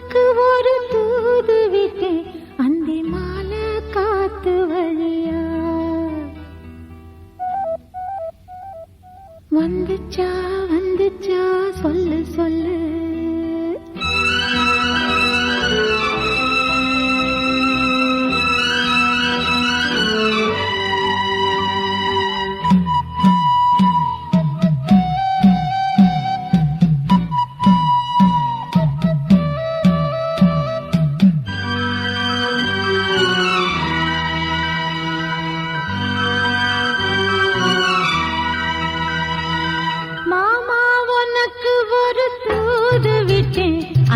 உனக்கு ஒரு தூது விட்டேன் அந்தி மாலை காத்து வழியா வந்துச்சா வந்துச்சா சொல்லு சொல்லு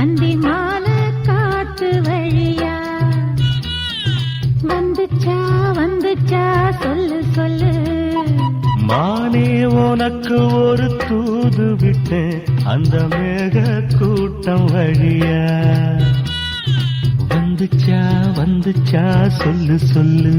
அந்தி மாலை காத்து வழியா வந்துச்சா வந்துச்சா சொல்லு சொல்லு மானே உனக்கு ஒரு தூது விட்டேன் அந்த மேக கூட்டம் வழியா வந்துச்சா வந்துச்சா சொல்லு சொல்லு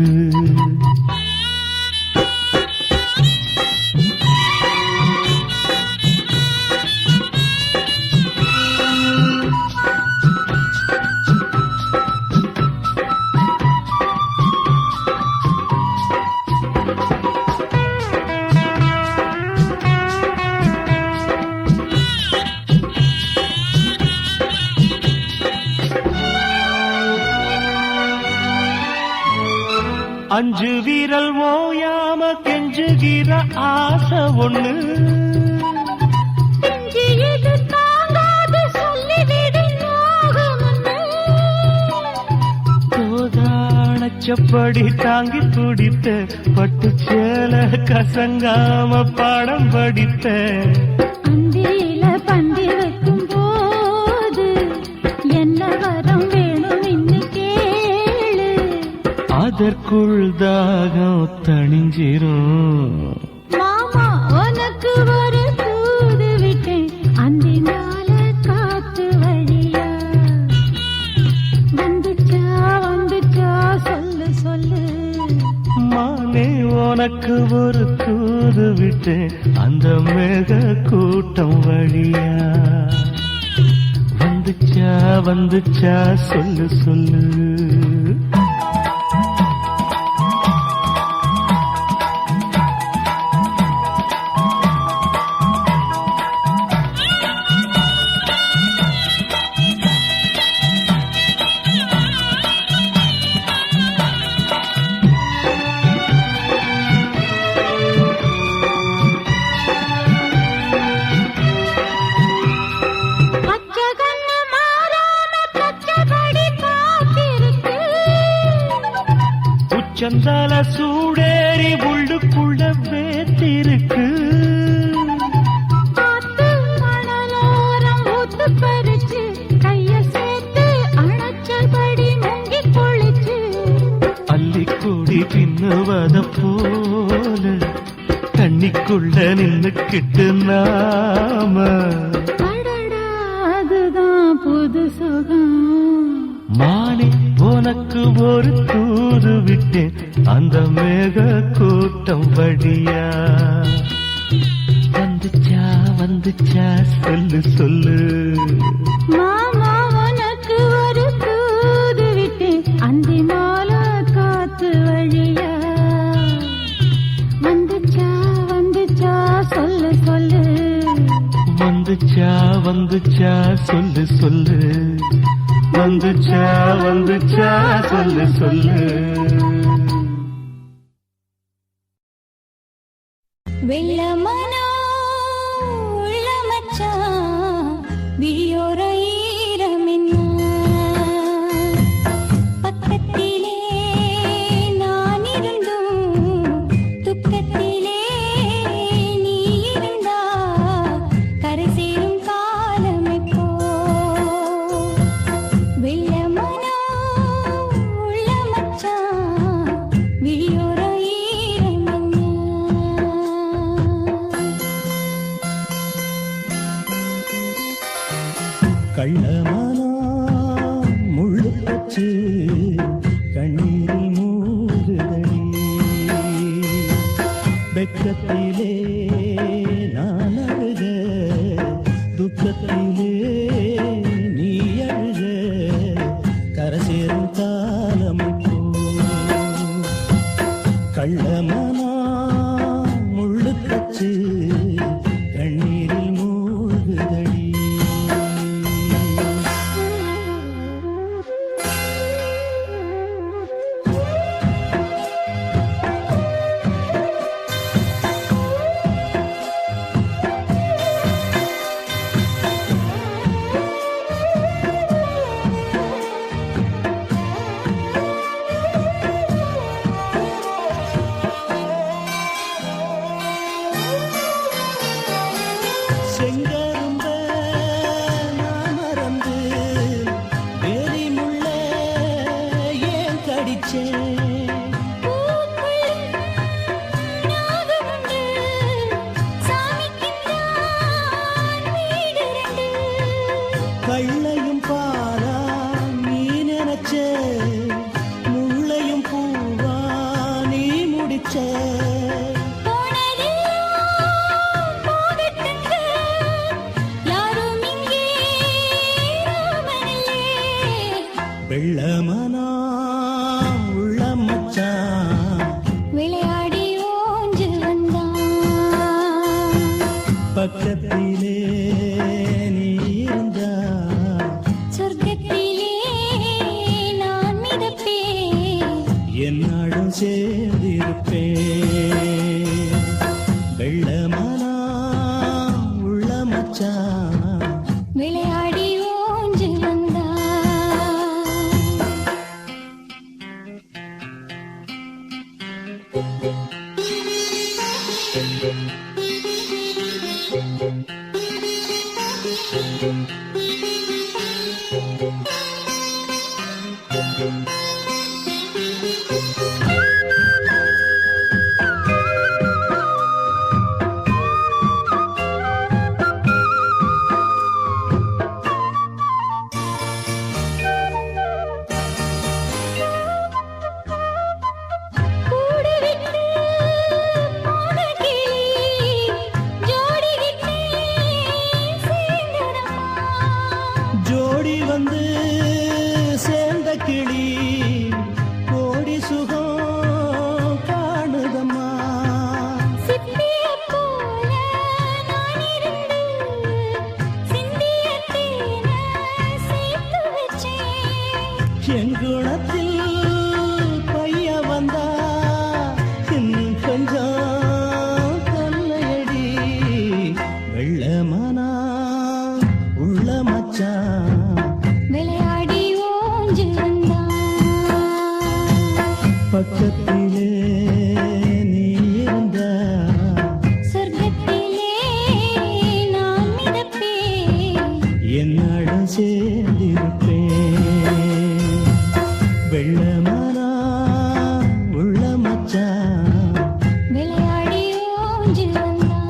அஞ்சு வீரல் ஓயாம கெஞ்சுகிற ஆசை ஒண்ணு கோதானச்சப்படி தாங்கி துடித்த பட்டு சேல கசங்காம பாடம் படித்த அந்தியில பந்தி வைக்கும் போது என்ன வரம் வேணும் இன்னைக்கு அதற்குள் தாகம் தணிஞ்சிரும் மாமா உனக்கு ஒரு தூது விட்டேன் அந்தி மாலை காத்து வழியா வந்துச்சா வந்துச்சா சொல்லு சொல்லு மானே உனக்கு ஒரு தூது விட்டேன் அந்த மேக கூட்டம் வழியா வந்துச்சா வந்துச்சா சொல்லு சொல்லு சந்தால சூடேறி உள்ளுக்குள்ள வேத்திருக்கு மணலோரம் ஊத்து பறிச்சு கைய சேர்த்து அணைச்சபடி முங்கி குளிச்சு அள்ளிக்கூடி பின்னுவத போல தண்ணிக்குள்ள நின்னுக்கிட்டு நாம அதுதான் புது சுகம் மானே உனக்கு ஒரு தூது விட்டேன் அந்த மேக கூட்டம் வழியா வந்துச்சா வந்துச்சா சொல்லு சொல்லு மாமா உனக்கு ஒரு தூது விட்டேன் அந்தி மாலை காத்து வழியா வந்துச்சா வந்துச்சா சொல்லு சொல்லு வந்துச்சா வந்துச்சா சொல்லு சொல்லு வந்துச்சா வந்துச்சா சொல்லு சொல்லு வெள்ளமனோ உள்ள மச்சான் விழியோர ஈரமென்ன பக்கத்திலே நான் இருந்தும் துக்கத்திலே நீ இருந்தா கரை சேரும் காலமைப்போ வெள்ளமனோ உள்ள மச்சான் விழியோர கள்ளமானா முள்ளு பச்சு கண்ணீரில் மூடுதடி வெக்கத்திலே நான் அழுத துக்கத்திலே நீ அழுத கள்ளையும் பாலா நீ நினைச்ச முள்ளையும் பூவா நீ முடிச்ச வெள்ளமனா உள்ள மச்சான் விளையாடி ஓஞ்சு வந்தான் பக்கத்திலே நீ இருந்தா சொர்க்கத்திலே நான் மிதப்பேன் என்னாடும் சேர்ந்திருப்பேன் வெள்ளமனா உள்ள மச்சான் விளையாடி ஓஞ்சு வந்தான் கூடு விட்டு போன கிளி ஜோடிகிட்டே சேர்ந்ததம்மா ஜோடி வந்து சேர்ந்த கிளி கோடி சுகம் காணுதம்மா சிப்பியைப் போல நான் இருந்து சிந்திய தேனை சேர்த்து வச்சேன் என் குணத்தில் பைய வந்தா இன்னும் கொஞ்சம் தொல்லையடி வெள்ளமனா உள்ள மச்சான் விளையாடி ஓஞ்சு வந்தான் பக்கத்திலே நீ இருந்தா சொர்க்கத்திலே நான் மிதப்பேன் என்னடம் சேர்ந்திருப்பேன் வெள்ளமனா உள்ள மச்சான் விளையாடி ஓஞ்சு வந்தான்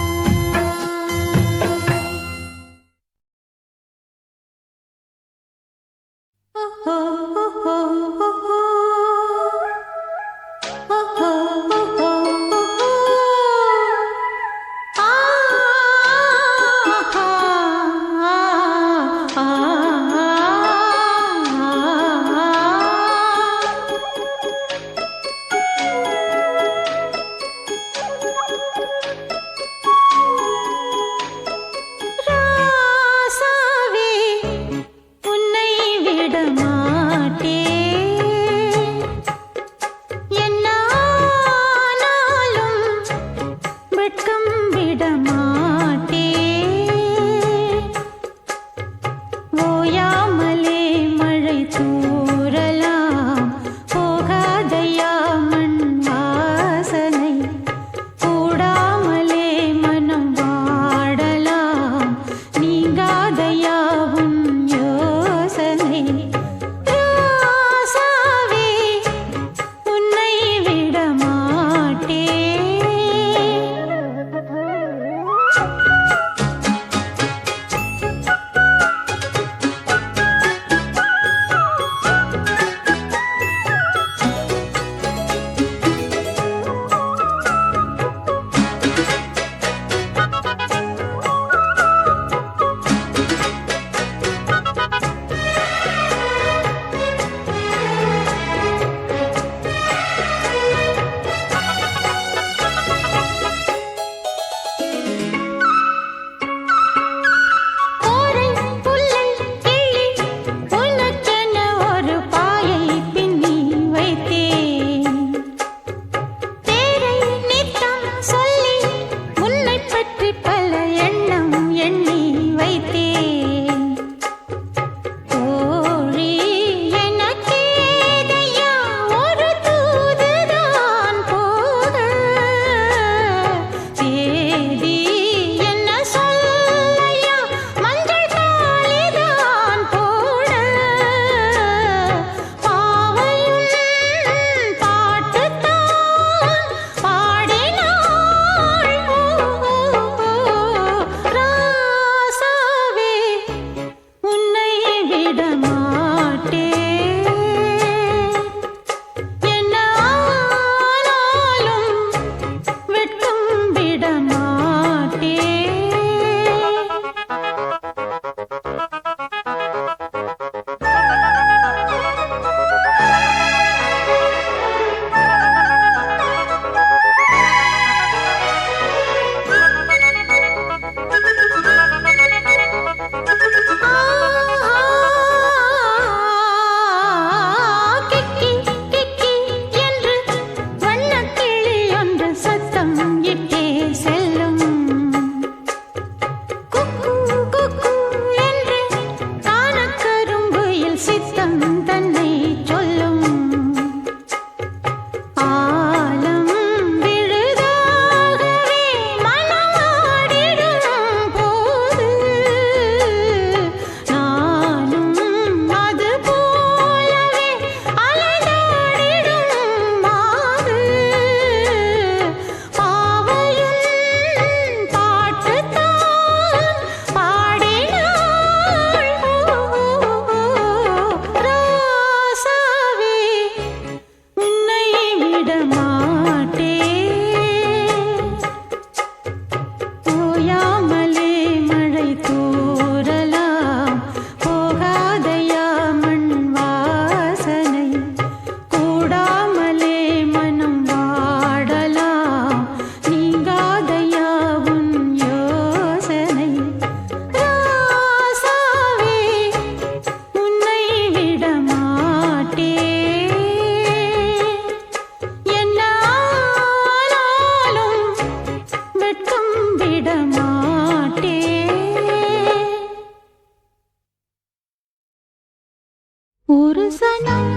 ஒரு சனம்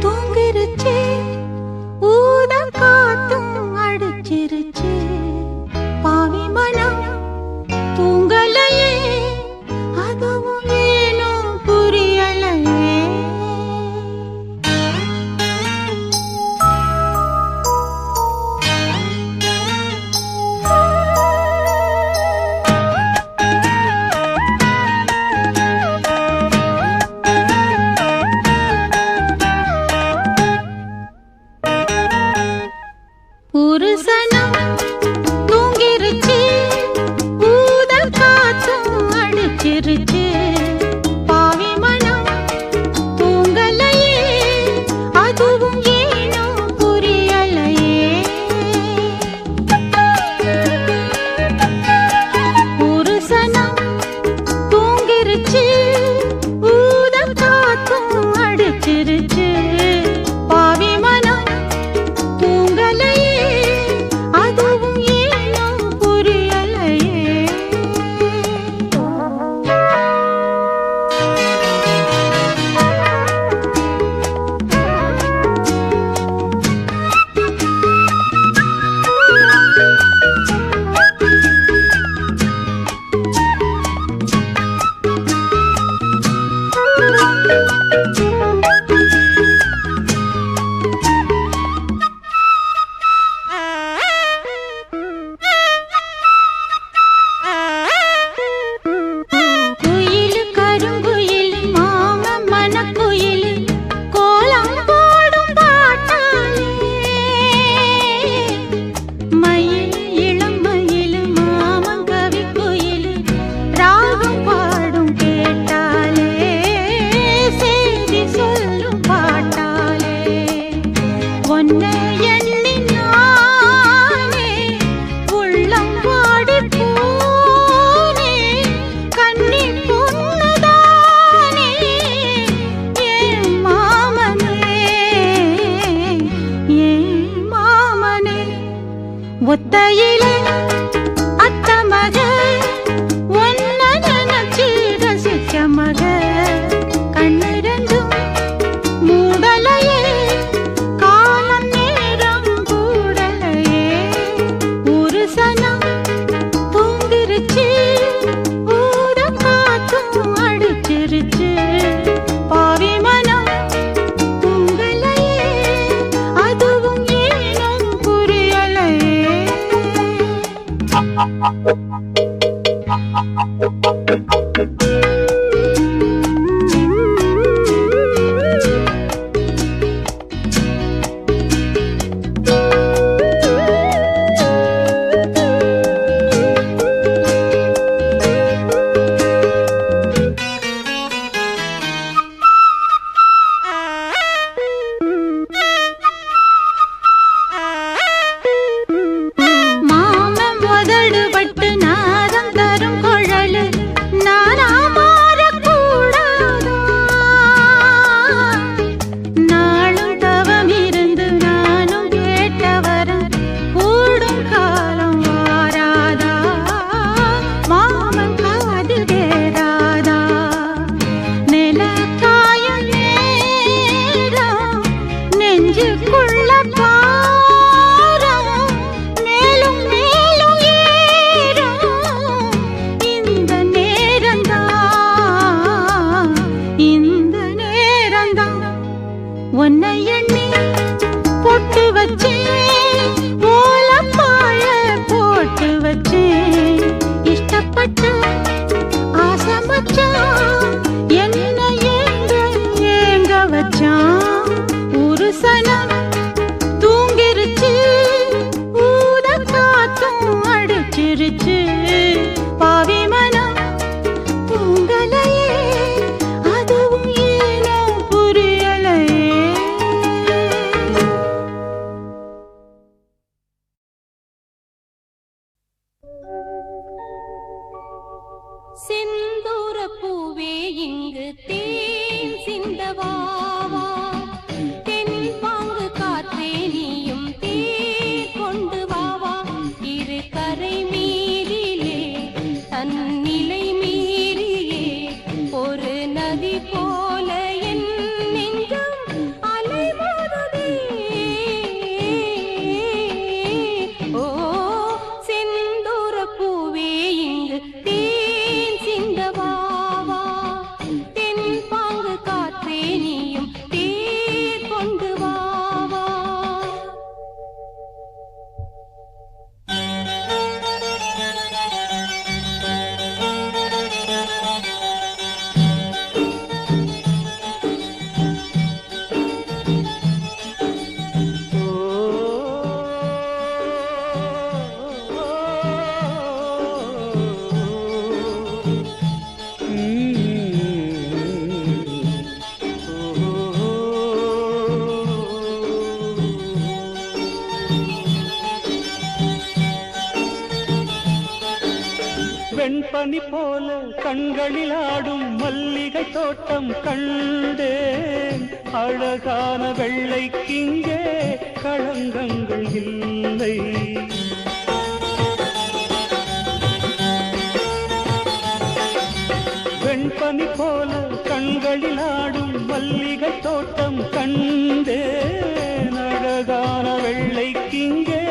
தூங்கிருச்சு, ஊத காத்தும் அடிச்சிருச்சு. பாவி மனம் தூங்கலையே, அதுவும் ஏனோ புரியலையே. ஒரு சனம் தூங்கிருச்சு, ஊத காத்தும் அடிச்சிருச்சு. பாவி மனம் தூங்கலையே, அதுவும் ஏனோ புரியலையே. ஒரு சனம் தூங்கிருச்சு, ஊத காத்தும் அடிச்சிருச்சு. பாவி மனம் தூங்கலையே, அதுவும் ஏனோ புரியலையே. குயிலு கருங்குயிலு மாமன் மனக்குயிலு கோலம் போடும் பாட்டாலே. மயில் இளம் மயிலு மாமன் கவிக்குயிலு ராகம் பாடும் கேட்டாலே. செய்தி சொல்லும் பாட்டாலே. ஒன்னை எண்ணி நானே உள்ளம் வாடிப் போனேன். கன்னி பொண்ணுதானே என் மாமனே, என் மாமனே. ஒத்தையிலே அத்த மக, ஒன்ன நினைச்சு ரசிச்ச மக. கண்ணு ரெண்டும் மூடலையே, காலம் நேரம் கூடலையே. ஒரு சனம் தூங்கிருச்சு, ஊத காத்தும் அடிச்சிருச்சு. பாவி மனம் தூங்கலையே, அதுவும் ஏனோ புரியலையே. மாமன் உதடு பட்டு நாதம் தரும் குழலு நானா மாறக்கூடாதா? நாளும் தவம் இருந்து நானும் கேட்டவரம் கூடும் காலம் வாராதா? மாமன் காது தேராதா? நிலக்காயும் நேரம் நெஞ்சுக்குள்ள பாரம் மேலும் மேலும் ஏறும். இந்த நேரம்தான், இந்த நேரம்தான். உன்னை எண்ணி பொட்டு வச்சேன், ஓலப்பாய போட்டு வச்சேன். இஷ்டப்பட்டு ஆசை மச்சான், என்ன ஏங்க ஏங்க வச்சான். ஒரு சனம் தூங்கிருச்சு, ஊத காத்தும் அடிச்சிருச்சு. பாவி மனம் தூங்கலையே, அதுவும் ஏனோ புரியலையே. செந்தூர பூவே இங்கு தேன் சிந்தவாவா. தென்பாங்கு காற்றே நீயும் தேர் கொண்டு வாவா. இரு கரை மீறிலே தன்னிலை மீறியே ஒரு நதி போல என் வெண்பனி போல கண்களில் ஆடும் மல்லிகை தோட்டம் கண்டேன். அழகான வெள்ளைக்கிங்கே களங்கங்கள் இல்லை. வெண்பனி போல கண்களில் ஆடும் மல்லிகை தோட்டம் கண்டேன். அழகான வெள்ளைக்கிங்கே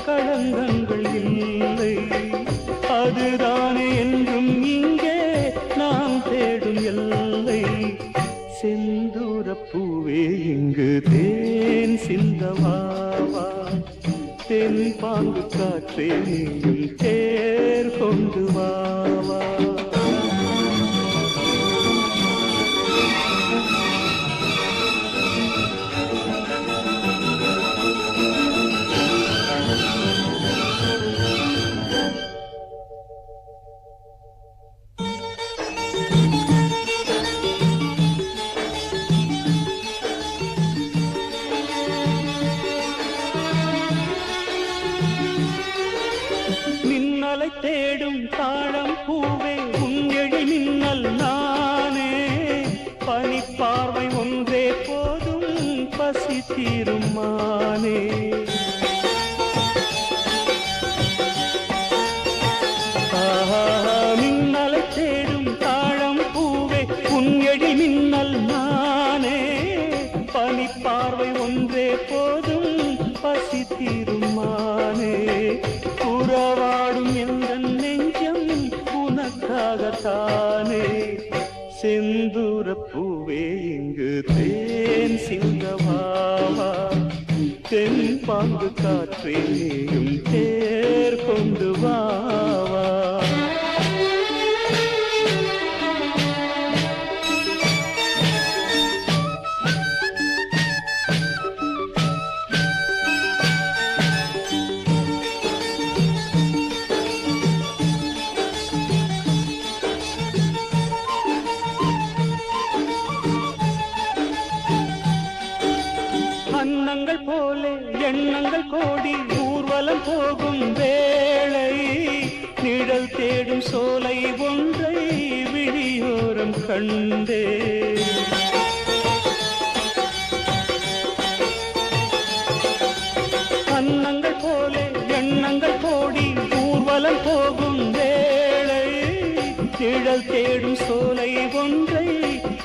களங்கங்கள் இல்லை. அதுதானே என்றும் இங்கே நாம் தேடும் எல்லை. செந்தூரப் பூவே இங்கு தேன் சிந்தவாவா. தென் பாங்கு காற்றே நீயும் தேர் கொண்டு வாவா. மின்னலை தேடும் தாழம் பூவே உன் எழி மின்னல் நானே. பனிப்பார்வை ஒன்றே போதும் பசி தீரும் மானே. மின்னலை தேடும் தாழம் பூவே உன் எழி மின்னல் நானே. பனிப்பார்வை ஒன்றே போதும் பசி தீரும் மானே. உறவாடும் எந்த நெஞ்சம் உனக்காகத்தானே. செந்தூரப் பூவே இங்கு தேன் சிந்தவாவா. தென் பாங்கு காற்றே நீயும் தேர் கொண்டு வாவா. அன்னங்கள் போலே எண்ணங்கள் கோடி ஊர்வலம் போகும் வேளை. நிழல் தேடும் சோலை ஒன்றை விழியோரம் கண்டே. அன்னங்கள் போலே எண்ணங்கள் கோடி ஊர்வலம் போகும் வேளை. நிழல் தேடும் சோலை ஒன்றை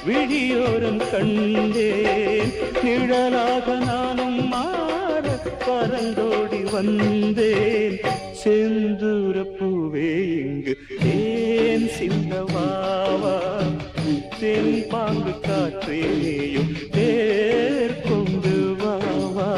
விழியோரம் கண்டேன். நிழலாக நானும் மாற பறந்தோடி வந்தேன். செந்தூரப் பூவே இங்கு தேன் சிந்தவாவா. தென் பாங்கு காற்றே நீயும் தேர் கொண்டு வாவா.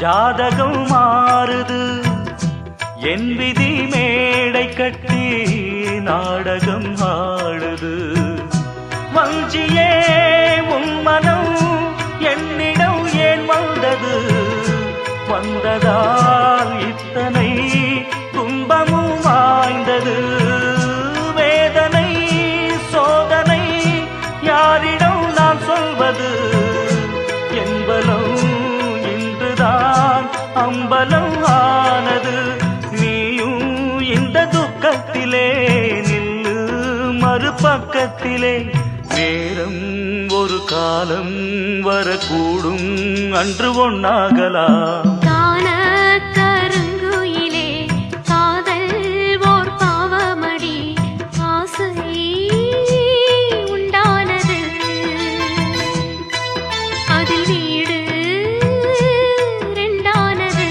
ஜாதகம் மாறுது என் விதி மேடை கட்டி நாடகம் ஆடுது வஞ்சியே உன் என்பது வந்ததால் இத்தனை துன்பமும் வாய்ந்தது. வேதனை சோதனை யாரிடம் நான் சொல்வது? என்பலம் இன்றுதான் அம்பலம் ஆனது. நீயும் இந்த துக்கத்திலே நில்லு மறுபக்கத்திலே. நேரம் ஒரு காலம் வரக்கூடும், அன்று ஒன்னாகலாம். காண கருங்குயிலே காதல் ஓர் பாவமடி, ஆசை உண்டானது அதில் வீடு ரெண்டானது.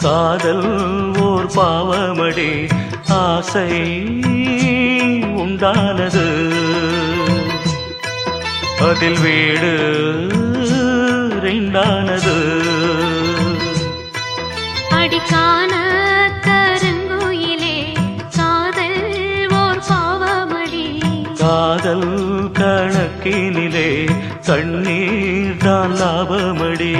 காதல் ஓர் பாவமடி, ஆசை உண்டானது அதில் வீடு ரெண்டானது. அடிக்கான கருங்குயிலே காதல் ஓர் பாவமடி, காதல் கணக்கினிலே கண்ணீர் தான் லாபமடி.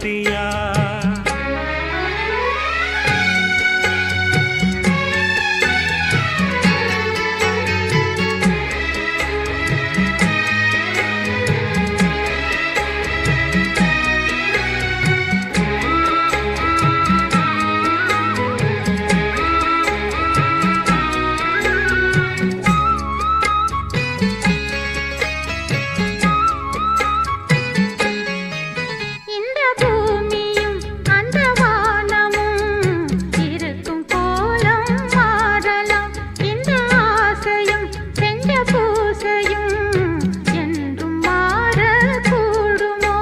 பத்தியா இந்த பூமியும் அந்த வானமும் இருக்கும் கோலம் மாறலாம். இந்த ஆசையும் செஞ்ச பூசையும் என்றும் மாறக்கூடுமோ?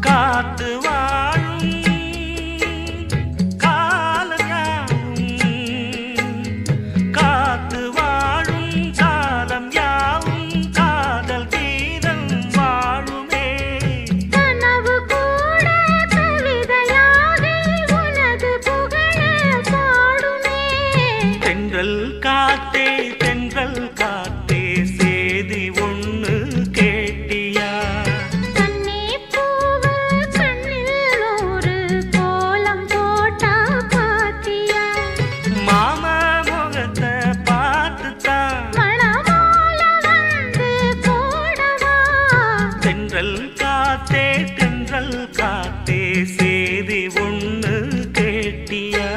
காத்து வாழும் காலம் காத்து வாழும் காலம் யாவும் காதல் கீதம் வாழுமே கனவு கூட கவிதையாகி உனது புகழ பாடுமே. தென்றல் காத்தே சேதி ஒண்ணு கேட்டியா கண்ணே பூவு கண்ணில் ஒரு கோலம் போட்டா பாத்தியா? மாம முகத்தை பார்த்துத்தான் மணமால வந்து போடவா? தென்றல் காத்தே சேதி ஒண்ணு கேட்டியா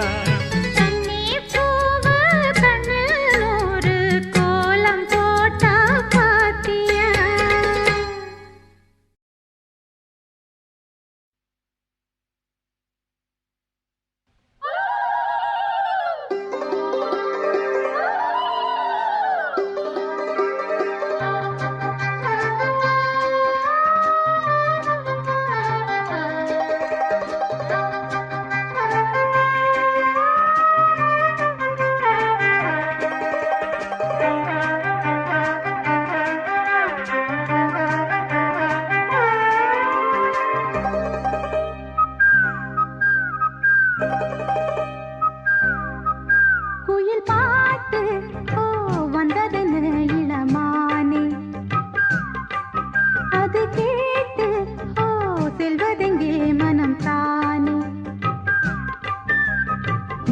கண்ணே பூவு கண்ணில் ஒரு கோலம் போட்டா பாத்தியா? குயில் பாட்டு ஓ வந்ததென்னு இளமானே, அது கேட்டு ஓ செல்வதெங்கே மனம் தானே.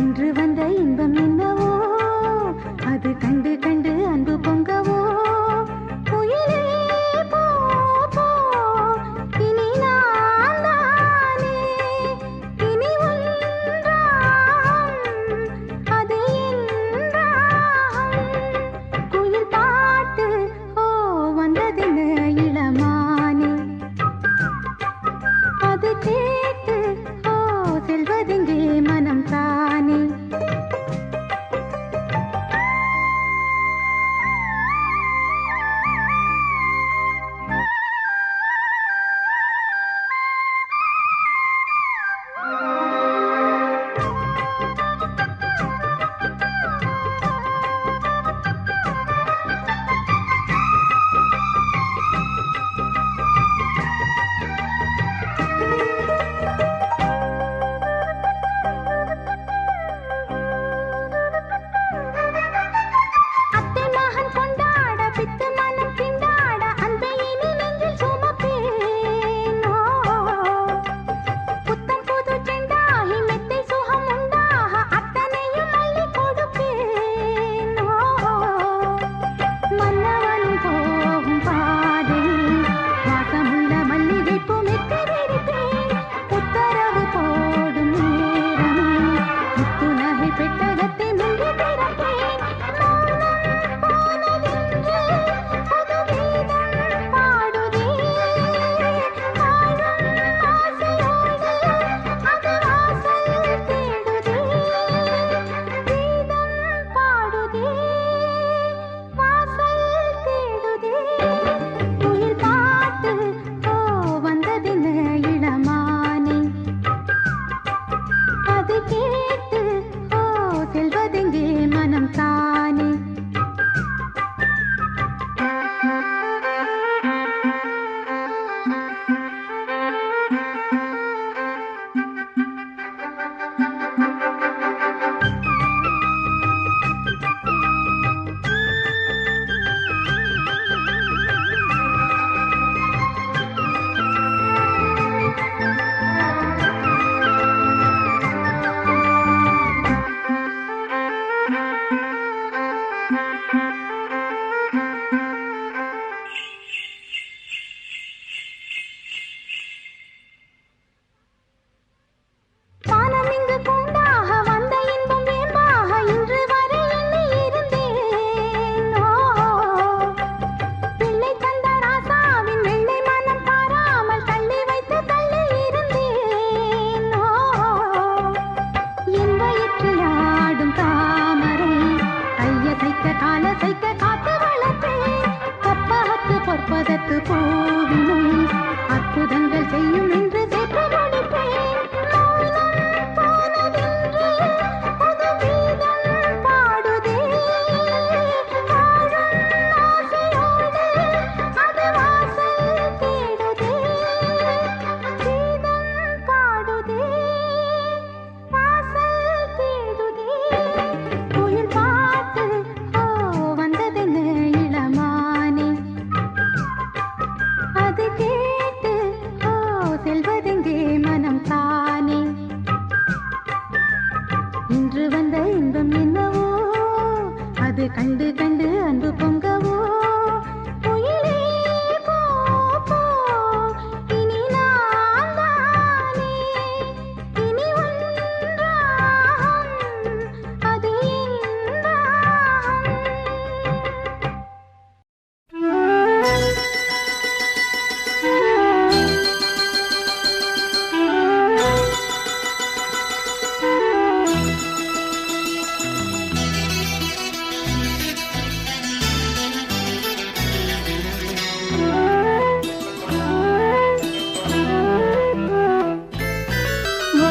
இன்று வந்த இன்பம் என்னவோ, அது கண்டு கண்டு அன்பு பொங்கவோ. குயிலே போ போ, இனி நான் தானே, இனி ஒன்றாம் அது என்றாம். குயில் பாட்டு ஓ வந்ததென்னு இளமானே, அது கேட்டு ஓ செல்வதெங்கே மனம் தானே.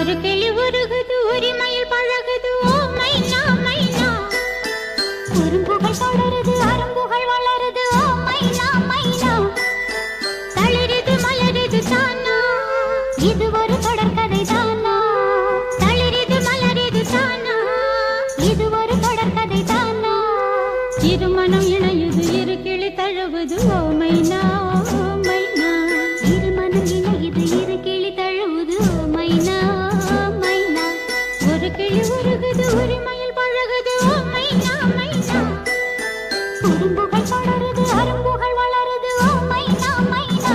ஒரு கிளி உருகுது உரிமையில் பழகுது ஓ மைனா மைனா குறும்புகள் தொடருது அரும்புகள் வளருது ஓ மைனா மைனா தளிருது மலருது தானா இது ஒரு தொடர்கதை தானா தளிருது மலருது தானா இது ஒரு தொடர்கதை தானா இருமனம் இணையுது இரு கிளி தழுவுது ஓ மைனா ஓ மைனா இருமனம் இணையுது இரு கிளி தழுவுது ஓ மைனா மைனா ஒரு கிளி உருகுது உரிமையில் பழகுது ஓ மைனா மைனா குறும்புகள் தொடருது அரும்புகள் வளருது ஓ மைனா மைனா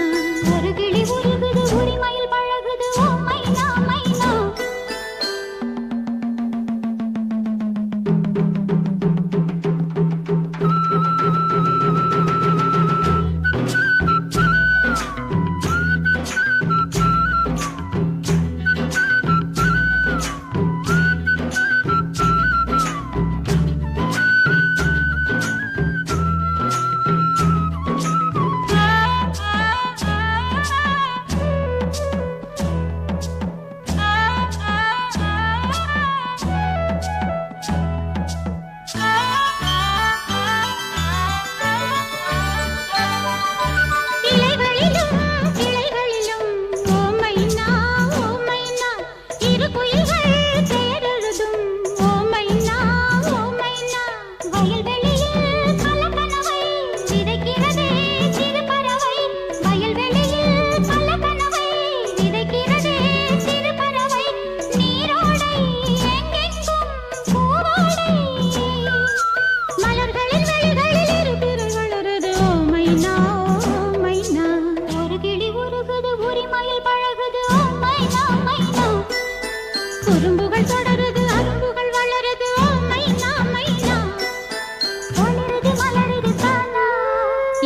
இருமனம் இணையுது இரு கிளி தழுவுது ஓ மைனா மைனா ஒரு கிளி உருகுது உரிமையில் பழகுது ஓ மைனா மைனா குறும்புகள் தொடருது அரும்புகள் வளருது ஓ மைனா மைனா வளருது மலருது தானா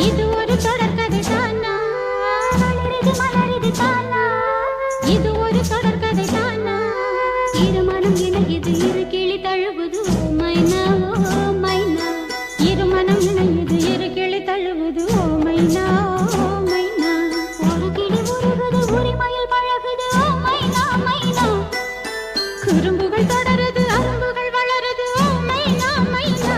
இது ஒரு தொடர்கதை தானா வளருது மலருது தானா இது ஒரு தொடர்கதை தானா இருமனம் இணையுது இரு கிளி தழுவுது ஓ மைனா மைனா இருமனம் இணையுது இரு கிளி தழுவுது ஓ மைனா மைனா ஒரு கிளி உருகுது உரிமையில் பழகுது ஓ மைனா மைனா குறும்புகள் தொடருது அரும்புகள் வளருது ஓ மைனா மைனா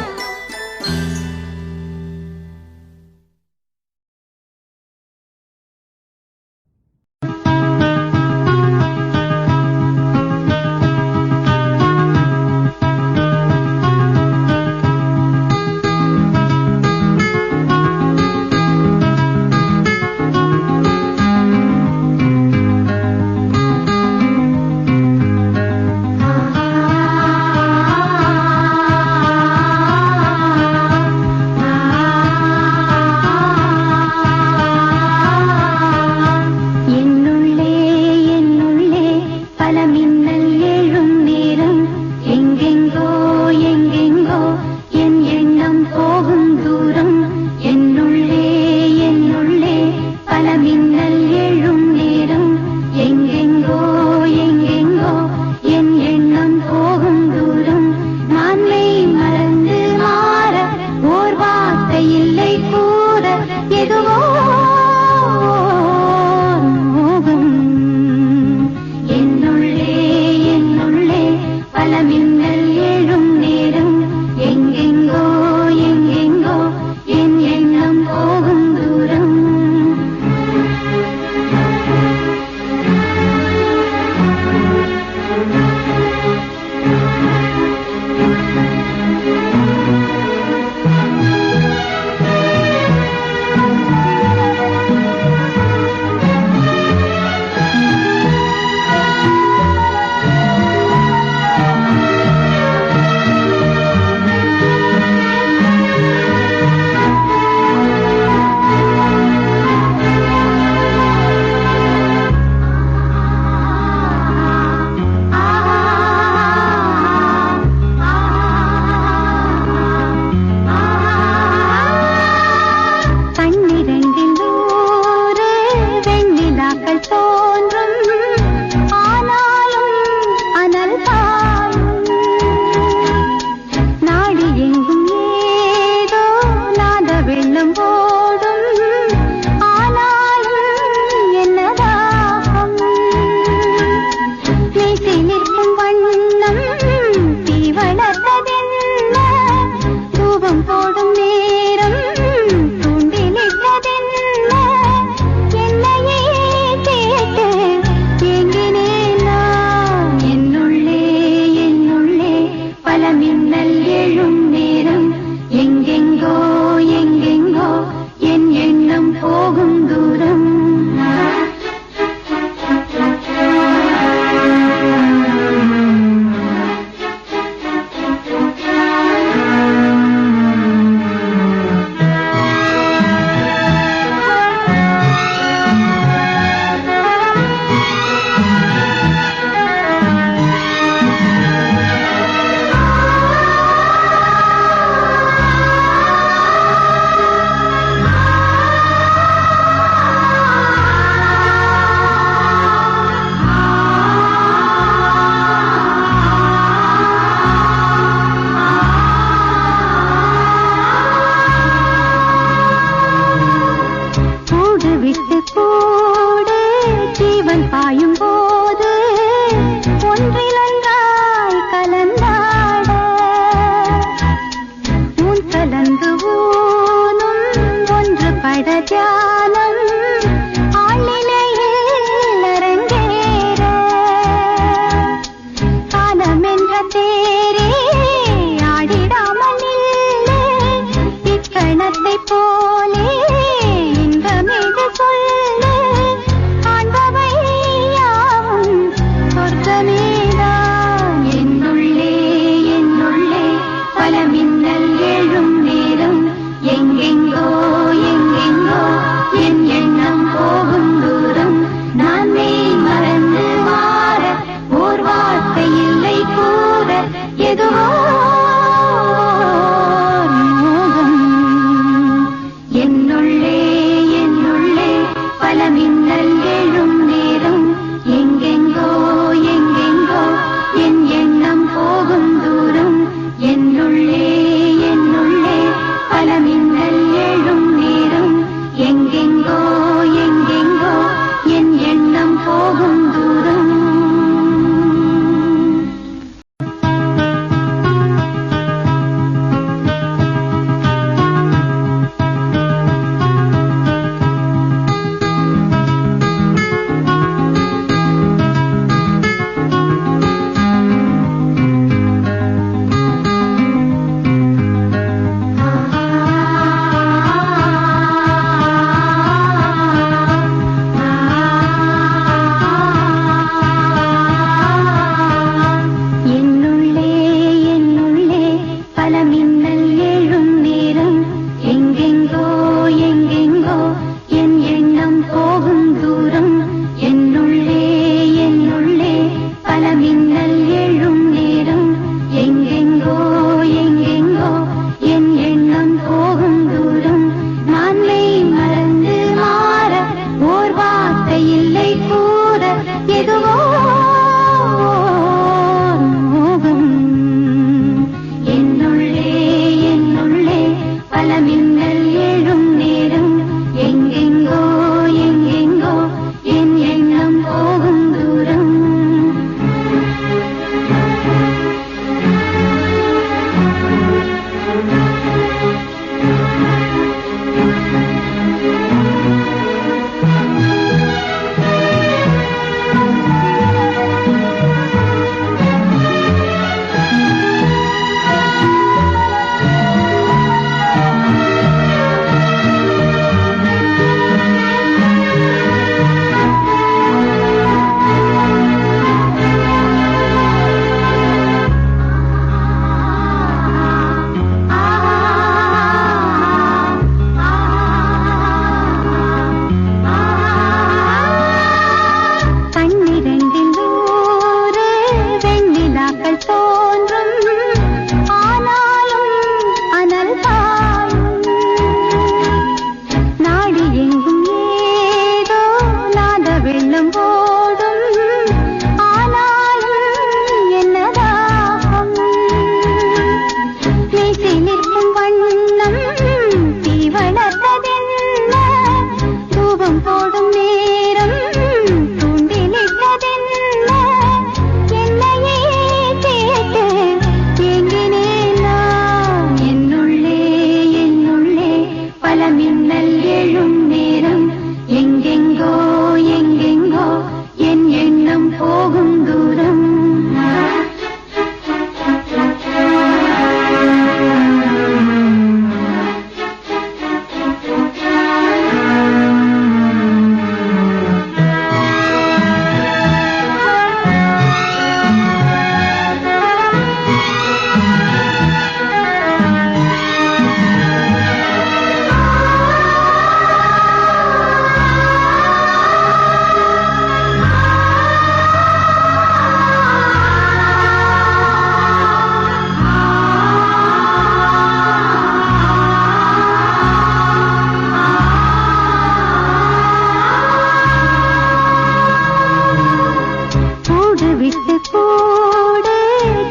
விட்டு கூட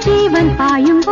ஜீவன் பாயும்